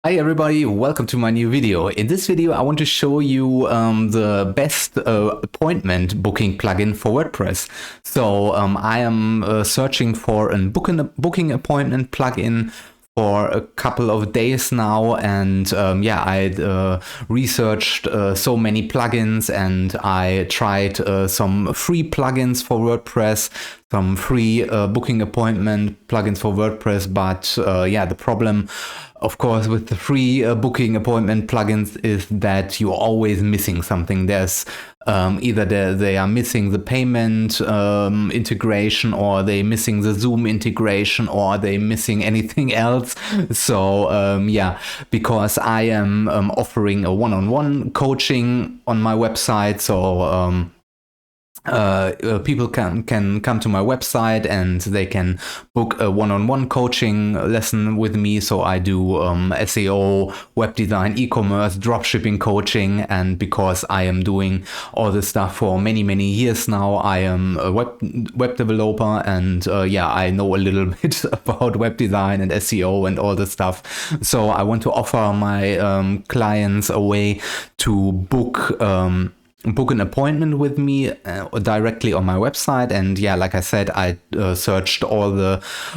Hi everybody, welcome to my new video. In this video I want to show you the best appointment booking plugin for WordPress. So I am searching for a booking appointment plugin for a couple of days now, and I researched so many plugins, and I tried some free plugins for WordPress, some free booking appointment plugins for WordPress, but the problem, of course, with the free booking appointment plugins is that you're always missing something. There's either they are missing the payment integration, or they missing the Zoom integration, or they missing anything else. So because I am offering a one-on-one coaching on my website, so people can come to my website and they can book a one-on-one coaching lesson with me. So I do SEO, web design, e-commerce, dropshipping coaching, and because I am doing all this stuff for many years now, I am a web developer, and I know a little bit about web design and SEO and all this stuff. So I want to offer my clients a way to book an appointment with me directly on my website. And like I said, I searched all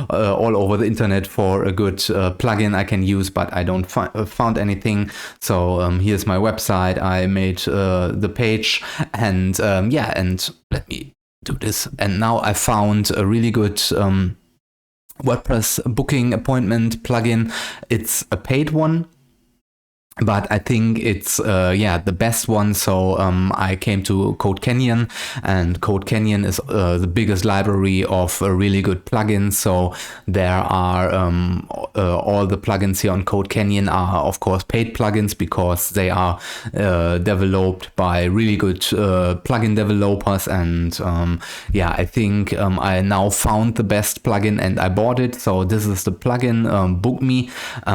over the internet for a good plugin I can use, but I don't found anything. So here's my website. I made the page, and and let me do this. And now I found a really good WordPress booking appointment plugin. It's a paid one, but I think it's the best one. So I came to Code Canyon, and Code Canyon is the biggest library of really good plugins. So there are all the plugins here on Code Canyon are of course paid plugins, because they are developed by really good plugin developers. And I think I now found the best plugin and I bought it. So this is the plugin, Book Me.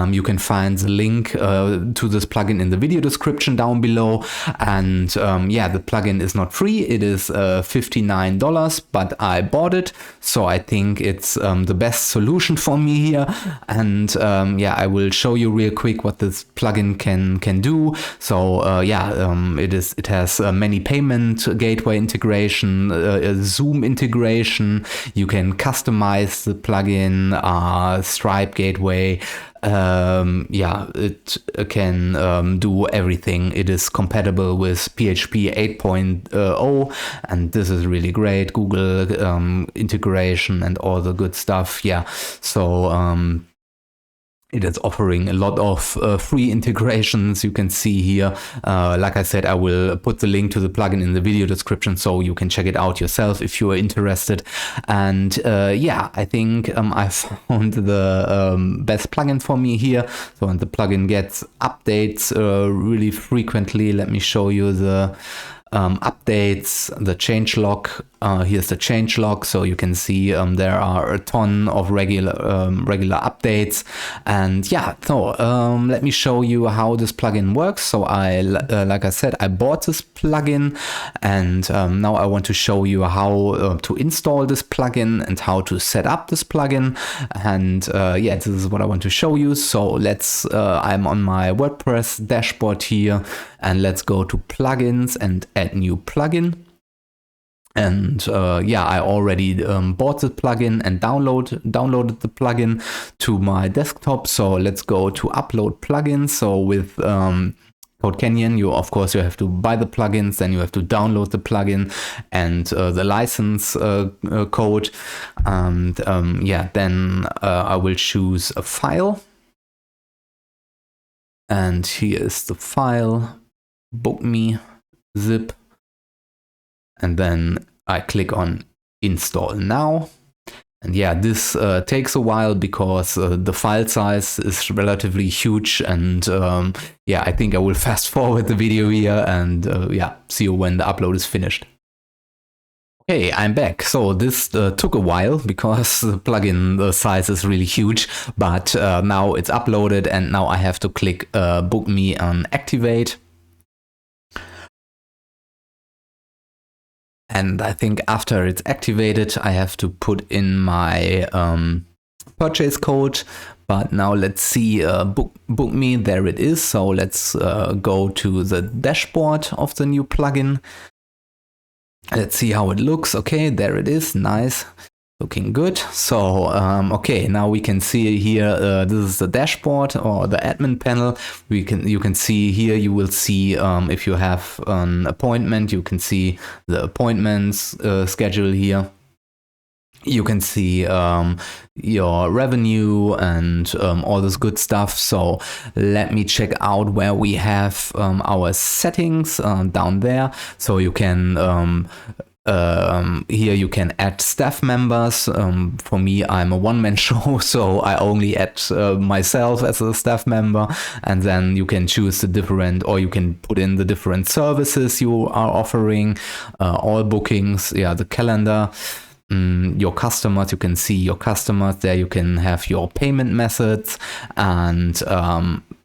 You can find the link to this plugin in the video description down below. And the plugin is not free. It is $59, but I bought it, so I think it's the best solution for me here. And I will show you real quick what this plugin can do. So it has many payment gateway integration, Zoom integration. You can customize the plugin, Stripe gateway. It can do everything. It is compatible with PHP 8.0, and this is really great. Google integration and all the good stuff. So it is offering a lot of free integrations. You can see here, like I said, I will put the link to the plugin in the video description, so you can check it out yourself if you are interested. And I think I found the best plugin for me here. So, and the plugin gets updates really frequently. Let me show you the updates, the changelog. Here's the changelog, so you can see there are a ton of regular updates. And let me show you how this plugin works. So like I said, I bought this plugin, and now I want to show you how to install this plugin and how to set up this plugin. And this is what I want to show you. So let's I'm on my WordPress dashboard here, and let's go to plugins and add new plugin. And I already bought the plugin and downloaded the plugin to my desktop. So let's go to upload plugins. So with Code Canyon, you have to buy the plugins, then you have to download the plugin and the license code. And then I will choose a file. And here is the file, Book Me, zip. And then I click on install now. And this takes a while, because the file size is relatively huge. And I think I will fast forward the video here and see you when the upload is finished. Okay, I'm back. So this took a while because the plugin size is really huge, but now it's uploaded, and now I have to click Book Me on Activate. And I think after it's activated, I have to put in my purchase code. But now let's see, book me, there it is. So let's go to the dashboard of the new plugin. Let's see how it looks. Okay, there it is, nice. Looking good. So, okay, now we can see here, this is the dashboard or the admin panel. You can see here, you will see if you have an appointment, you can see the appointments schedule here. You can see your revenue and all this good stuff. So let me check out where we have our settings down there. So you can here you can add staff members. For me, I'm a one-man show, so I only add myself as a staff member, and then you can choose the different, or you can put in the different services you are offering, all bookings, yeah, the calendar. Your customers, you can see your customers there, you can have your payment methods, and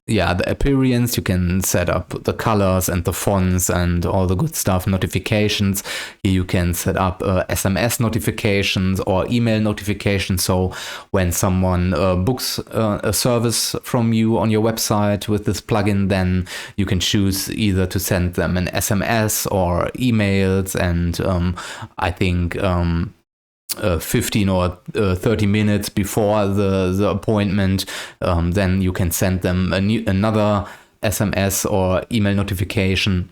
yeah, the appearance, you can set up the colors and the fonts and all the good stuff, notifications. Here you can set up SMS notifications or email notifications. So when someone books a service from you on your website with this plugin, then you can choose either to send them an SMS or emails, and I think 15 or 30 minutes before the appointment, then you can send them another SMS or email notification.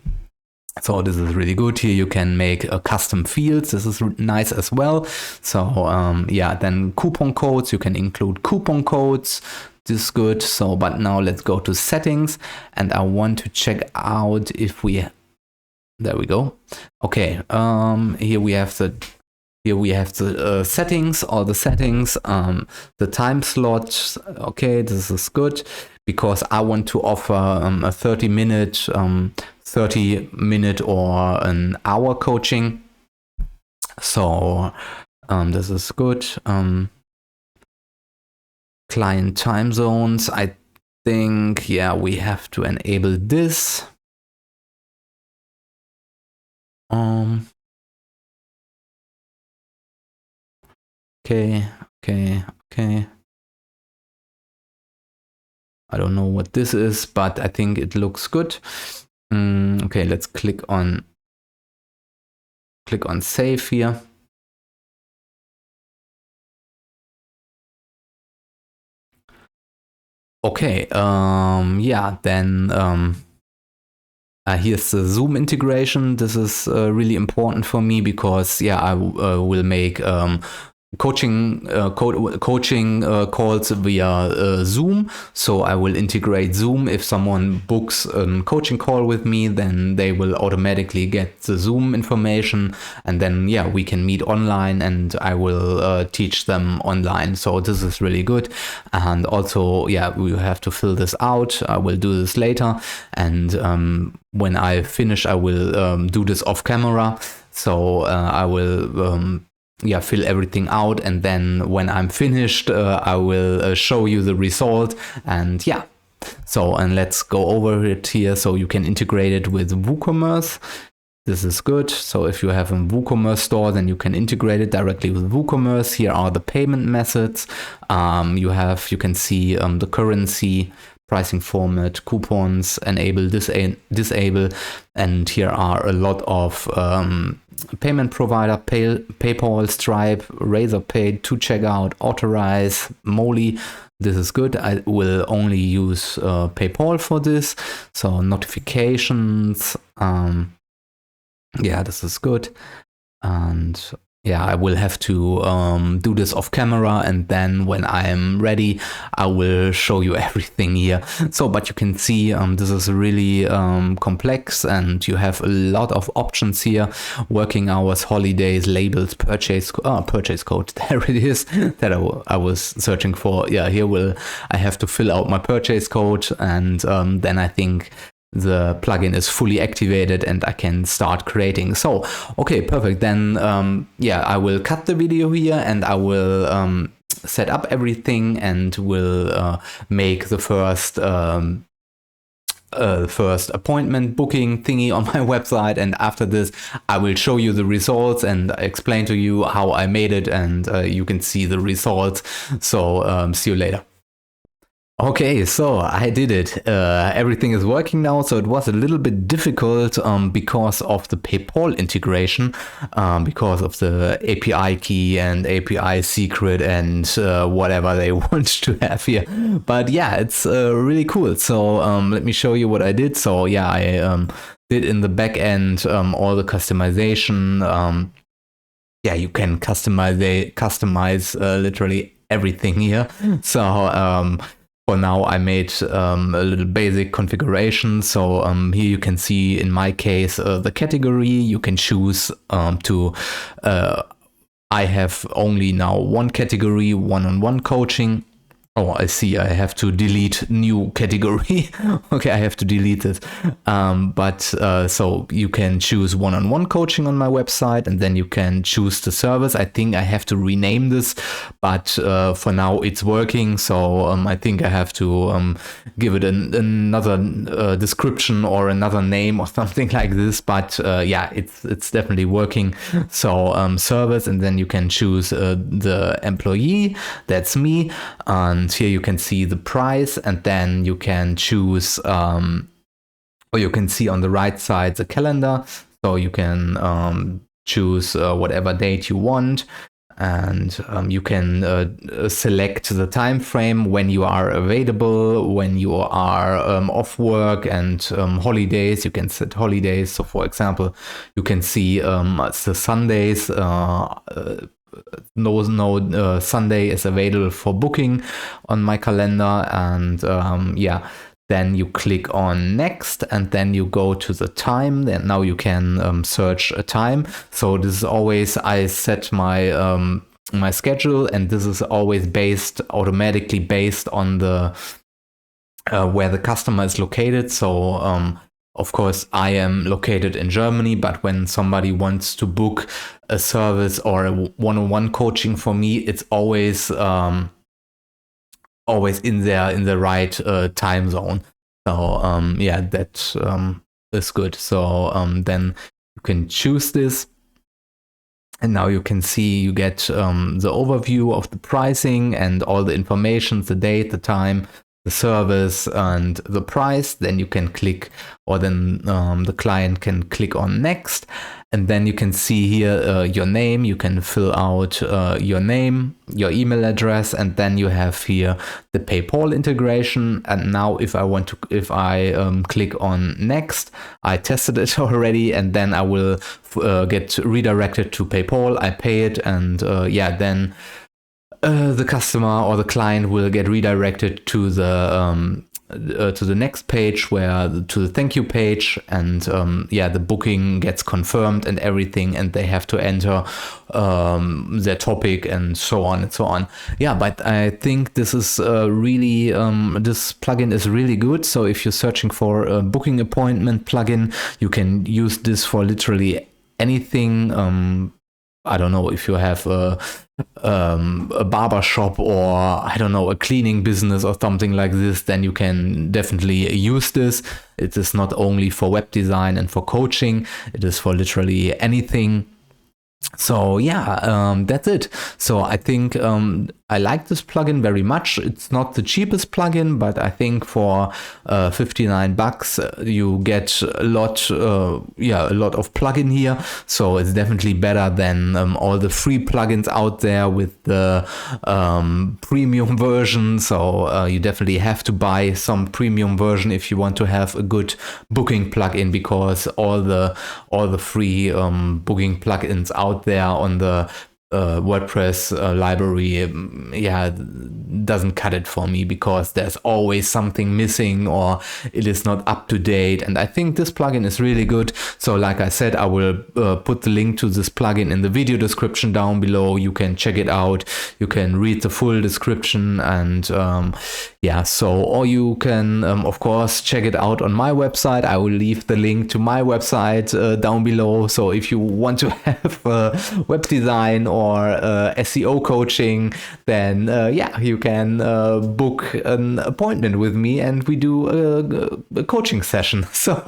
So this is really good. Here you can make a custom fields. This is nice as well. So yeah, then coupon codes, you can include coupon codes. This is good. So, but now let's go to settings, and I want to check out if we, there we go. Okay, here we have the settings, all the settings, the time slots. Okay, this is good because I want to offer a 30-minute, 30-minute or an hour coaching. So this is good. Client time zones, I think, yeah, we have to enable this. Okay. I don't know what this is, but I think it looks good. Okay, let's click on save here. Okay, yeah, then here's the Zoom integration. This is really important for me because, yeah, I will make coaching calls via Zoom. So I will integrate Zoom. If someone books a coaching call with me, then they will automatically get the Zoom information, and then, yeah, we can meet online and I will teach them online. So this is really good. And also, yeah, we have to fill this out. I will do this later, and when I finish, I will do this off camera. So I will yeah, fill everything out, and then when I'm finished, I will show you the result. And yeah, so, and let's go over it here. So you can integrate it with WooCommerce. This is good. So if you have a WooCommerce store, then you can integrate it directly with WooCommerce. Here are the payment methods. You can see the currency, pricing format, coupons, enable, disable, and here are a lot of payment provider, PayPal, Stripe, Razorpay, to checkout, authorize, Moly. This is good. I will only use PayPal for this. So notifications, yeah, this is good. And yeah, I will have to do this off camera, and then when I am ready, I will show you everything here. So, but you can see this is really complex, and you have a lot of options here: working hours, holidays, labels, purchase code. There it is that I was searching for. Yeah, here I have to fill out my purchase code, and then I think the plugin is fully activated and I can start creating. So, okay, perfect. Then, yeah, I will cut the video here and I will set up everything and will make the first appointment booking thingy on my website. And after this, I will show you the results and explain to you how I made it, and you can see the results. So, see you later. Okay, so I did it. Everything is working now. So it was a little bit difficult because of the PayPal integration, because of the API key and API secret and whatever they want to have here. But yeah, it's really cool. So let me show you what I did. So yeah, I did in the back end all the customization. Yeah, you can customize literally everything here. So for now, I made a little basic configuration. So here you can see, in my case, the category. You can choose to. I have only now one category, one-on-one coaching. Oh, I see. I have to delete new category. Okay, I have to delete this. So you can choose one-on-one coaching on my website, and then you can choose the service. I think I have to rename this, but for now it's working. So I think I have to give it another description or another name or something like this. But yeah, it's definitely working. So service, and then you can choose the employee. That's me. And here you can see the price, and then you can choose, or you can see on the right side the calendar. So you can choose whatever date you want, and you can select the time frame when you are available, when you are off work, and holidays. You can set holidays. So for example, you can see the Sundays. No Sunday is available for booking on my calendar. And yeah, then you click on next, and then you go to the time, and now you can search a time. So this is always, I set my my schedule, and this is always automatically based on the where the customer is located. So of course, I am located in Germany, but when somebody wants to book a service or a one-on-one coaching for me, it's always always in the right time zone. So yeah, that is good. So then you can choose this. And now you can see, you get the overview of the pricing and all the information, the date, the time, the service, and the price. Then you can click, or then the client can click on next. And then you can see here your name. You can fill out your name, your email address, and then you have here the PayPal integration. And now if I click on next, I tested it already, and then I will get redirected to PayPal. I pay it, and yeah, then the customer or the client will get redirected to the next page, to the thank you page, and yeah, the booking gets confirmed and everything, and they have to enter their topic and so on and so on. Yeah, but I think this is really this plugin is really good. So if you're searching for a booking appointment plugin, you can use this for literally anything. I don't know, if you have a barber shop, or I don't know, a cleaning business or something like this, then you can definitely use this. It is not only for web design and for coaching, it is for literally anything. So yeah, that's it. So I think I like this plugin very much. It's not the cheapest plugin, but I think for $59 you get a lot of plugin here. So it's definitely better than all the free plugins out there with the premium version. So you definitely have to buy some premium version if you want to have a good booking plugin, because all the free booking plugins out there on the WordPress library, yeah, doesn't cut it for me, because there's always something missing or it is not up to date. And I think this plugin is really good. So like I said, I will put the link to this plugin in the video description down below. You can check it out. You can read the full description, and yeah, so, or you can of course check it out on my website. I will leave the link to my website down below. So if you want to have web design or SEO coaching, then yeah, you can book an appointment with me and we do a coaching session. So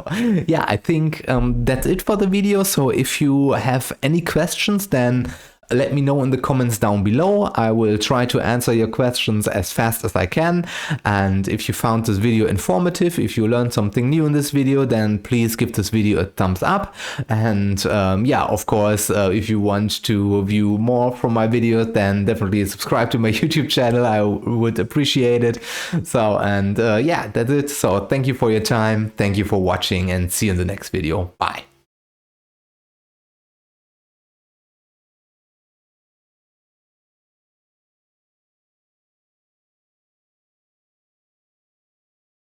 yeah, I think that's it for the video. So if you have any questions, then let me know in the comments down below. I will try to answer your questions as fast as I can. And if you found this video informative, if you learned something new in this video, then please give this video a thumbs up. And yeah, of course, if you want to view more from my videos, then definitely subscribe to my YouTube channel. I would appreciate it. So, and yeah, that's it. So thank you for your time. Thank you for watching, and see you in the next video. Bye.